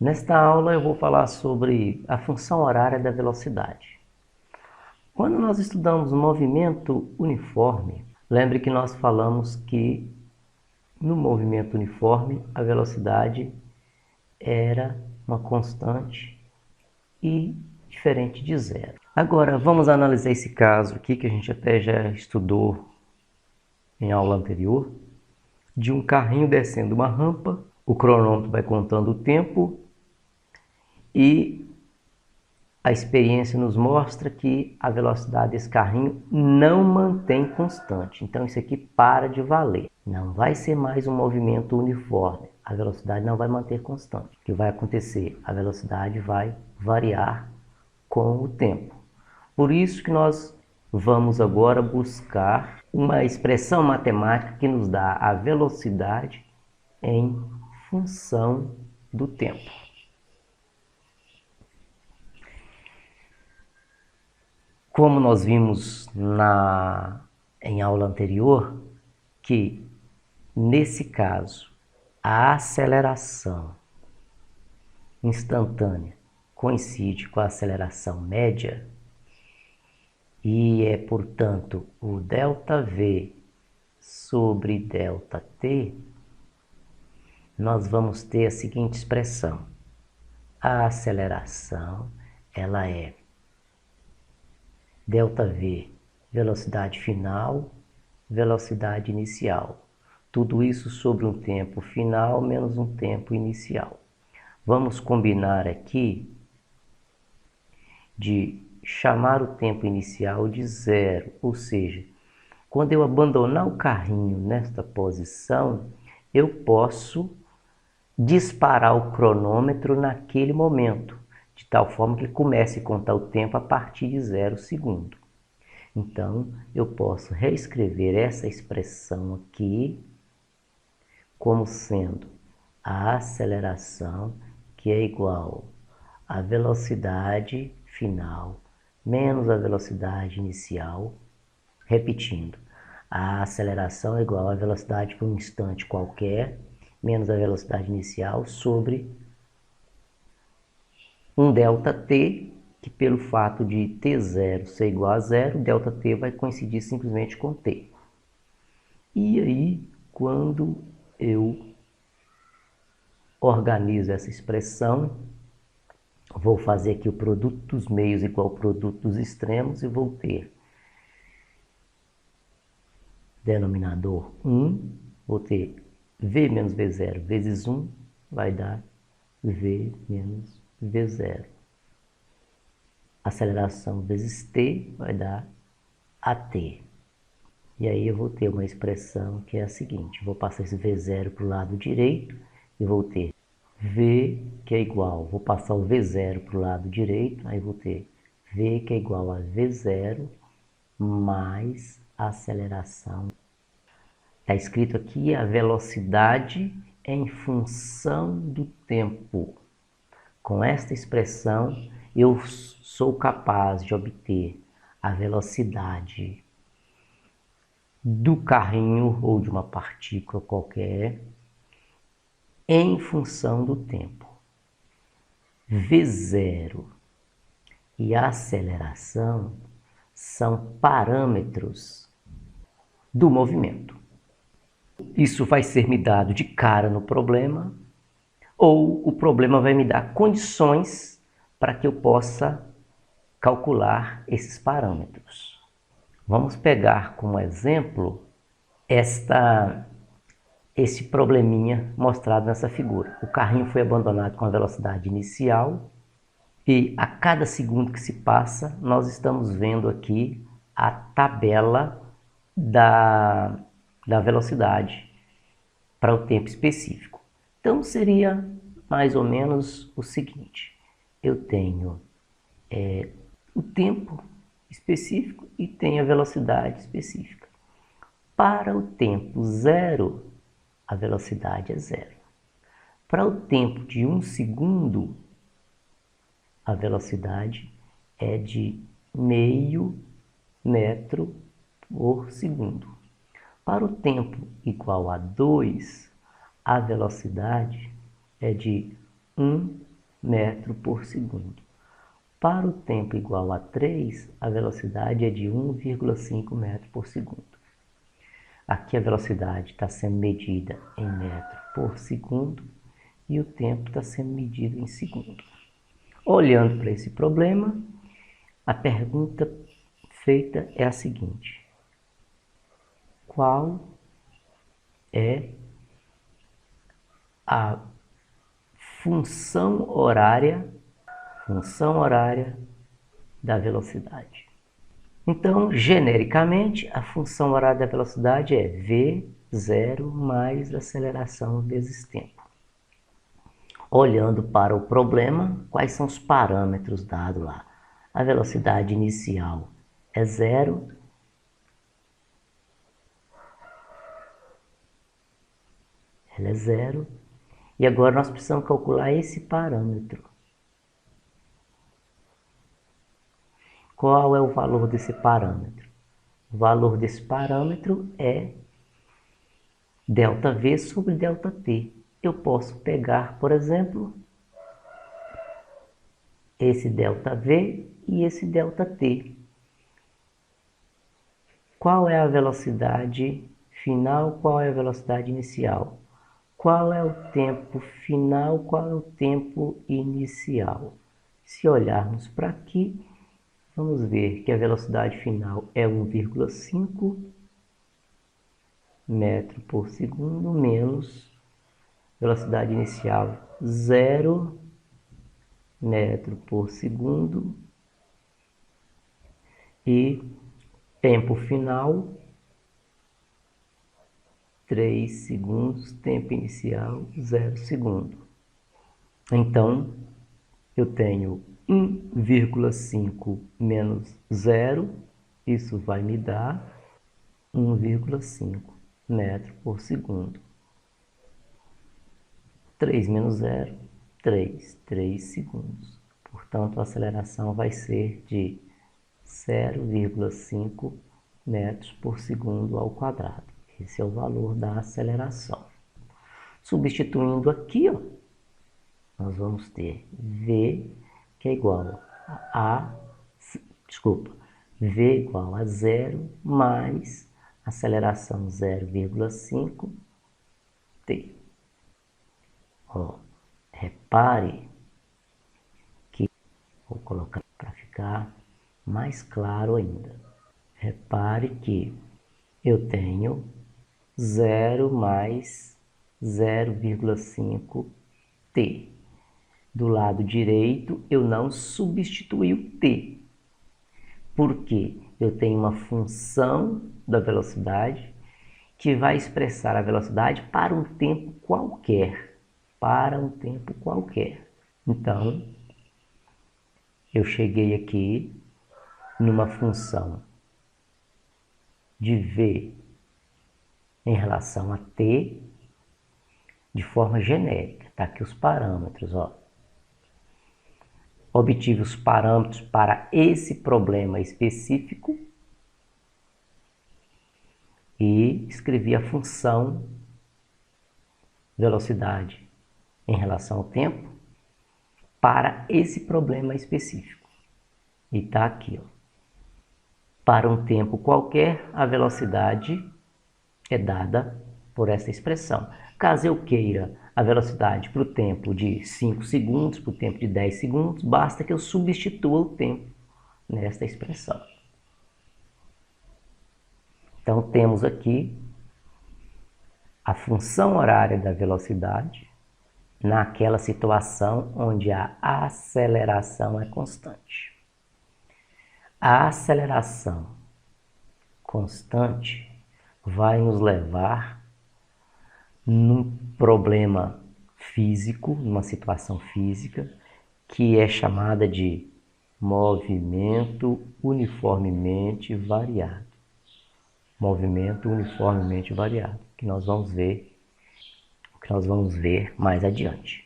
Nesta aula eu vou falar sobre a função horária da velocidade. Quando nós estudamos movimento uniforme, lembre que nós falamos que no movimento uniforme a velocidade era uma constante e diferente de zero. Agora vamos analisar esse caso aqui que a gente até já estudou em aula anterior, de um carrinho descendo uma rampa, o cronômetro vai contando o tempo e a experiência nos mostra que a velocidade desse carrinho não mantém constante. Então isso aqui para de valer. Não vai ser mais um movimento uniforme. A velocidade não vai manter constante. O que vai acontecer? A velocidade vai variar com o tempo. Por isso que nós vamos agora buscar uma expressão matemática que nos dá a velocidade em função do tempo. Como nós vimos em aula anterior, que nesse caso a aceleração instantânea coincide com a aceleração média e é, portanto, o ΔV sobre ΔT, nós vamos ter a seguinte expressão. A aceleração, ela é ΔV, velocidade final, velocidade inicial. Tudo isso sobre um tempo final menos um tempo inicial. Vamos combinar aqui de chamar o tempo inicial de zero, ou seja, quando eu abandonar o carrinho nesta posição, eu posso disparar o cronômetro naquele momento, de tal forma que ele comece a contar o tempo a partir de 0 segundo. Então, eu posso reescrever essa expressão aqui como sendo a aceleração, que é igual à velocidade final menos a velocidade inicial. Repetindo, a aceleração é igual à velocidade por um instante qualquer menos a velocidade inicial sobre um ΔT, que pelo fato de T0 ser igual a zero, ΔT vai coincidir simplesmente com T. E aí, quando eu organizo essa expressão, vou fazer aqui o produto dos meios igual ao produto dos extremos e vou ter denominador 1, vou ter V menos V0 vezes 1, vai dar V menos V0. Aceleração vezes T vai dar AT. E aí eu vou ter uma expressão que é a seguinte, vou passar esse V0 para o lado direito e vou ter V que é igual, vou passar o V0 para o lado direito, aí vou ter V que é igual a V0 mais a aceleração. Está escrito aqui a velocidade em função do tempo. Com esta expressão, eu sou capaz de obter a velocidade do carrinho ou de uma partícula qualquer em função do tempo. V0 e a aceleração são parâmetros do movimento. Isso vai ser me dado de cara no problema, ou o problema vai me dar condições para que eu possa calcular esses parâmetros. Vamos pegar como exemplo esse probleminha mostrado nessa figura. O carrinho foi abandonado com a velocidade inicial e a cada segundo que se passa, nós estamos vendo aqui a tabela da velocidade para o tempo específico. Então seria mais ou menos o seguinte, eu tenho o tempo específico e tenho a velocidade específica. Para o tempo zero, a velocidade é zero. Para o tempo de 1 segundo, a velocidade é de meio metro por segundo. Para o tempo igual a 2, a velocidade é de 1 metro por segundo. Para o tempo igual a 3, a velocidade é de 1,5 metro por segundo. Aqui a velocidade está sendo medida em metro por segundo e o tempo está sendo medido em segundo. Olhando para esse problema, a pergunta feita é a seguinte: qual é a função horária da velocidade? Então, genericamente, a função horária da velocidade é v0 mais aceleração vezes tempo. Olhando para o problema, quais são os parâmetros dados lá? A velocidade inicial é 0. Ela é 0. E agora nós precisamos calcular esse parâmetro. Qual é o valor desse parâmetro? O valor desse parâmetro é ΔV sobre ΔT. Eu posso pegar, por exemplo, esse ΔV e esse ΔT. Qual é a velocidade final? Qual é a velocidade inicial? Qual é o tempo final? Qual é o tempo inicial? Se olharmos para aqui, vamos ver que a velocidade final é 1,5 metro por segundo menos velocidade inicial 0 metro por segundo e tempo final 3 segundos, tempo inicial 0 segundo. Então, eu tenho 1,5 menos 0, isso vai me dar 1,5 metro por segundo. 3 menos 0, 3 segundos. Portanto, a aceleração vai ser de 0,5 metros por segundo ao quadrado. Esse é o valor da aceleração. Substituindo aqui, ó, nós vamos ter V, que é igual V igual a 0 mais aceleração 0,5 t. Ó, repare que, vou colocar para ficar mais claro ainda. Repare que eu tenho 0 mais 0,5 t. Do lado direito, eu não substituí o t. Porque eu tenho uma função da velocidade que vai expressar a velocidade para um tempo qualquer. Então, eu cheguei aqui numa função de v em relação a t de forma genérica. Está aqui os parâmetros, ó. Obtive os parâmetros para esse problema específico e escrevi a função velocidade em relação ao tempo para esse problema específico. E está aqui, ó. Para um tempo qualquer, a velocidade é dada por essa expressão. Caso eu queira a velocidade para o tempo de 5 segundos, para o tempo de 10 segundos, basta que eu substitua o tempo nesta expressão. Então, temos aqui a função horária da velocidade naquela situação onde a aceleração é constante. A aceleração constante vai nos levar num problema físico, numa situação física, que é chamada de movimento uniformemente variado. Movimento uniformemente variado, que nós vamos ver mais adiante.